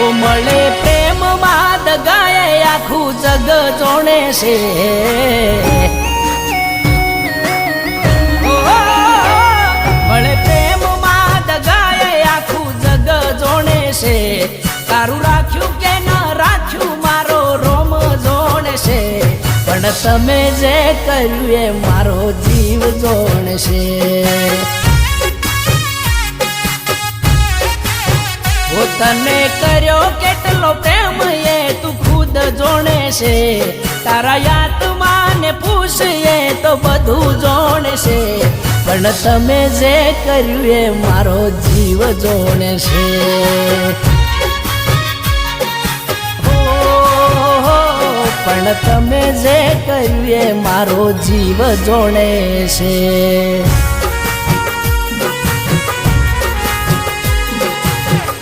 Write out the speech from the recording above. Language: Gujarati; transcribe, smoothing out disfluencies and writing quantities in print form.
ઓ મળે પ્રેમ માં દગાએ આખું જગ જોણે છે મળે પ્રેમ માં દગાએ આખું જગ જોણે છે તારું રાખ્યું કે ન રાખ્યું મારો રોમ જોણે છે પણ તમે જે કર્યું એ મારો જીવ જોણે છે તને કર્યો કેટલો પ્રેમ એ તું ખુદ જોણે છે તારા આત્માને પૂછીએ તો બધું જોણે છે પણ તમે જે કર્યું એ મારો જીવ જોણે છે પણ તમે જે કર્યું એ મારો જીવ જોણે છે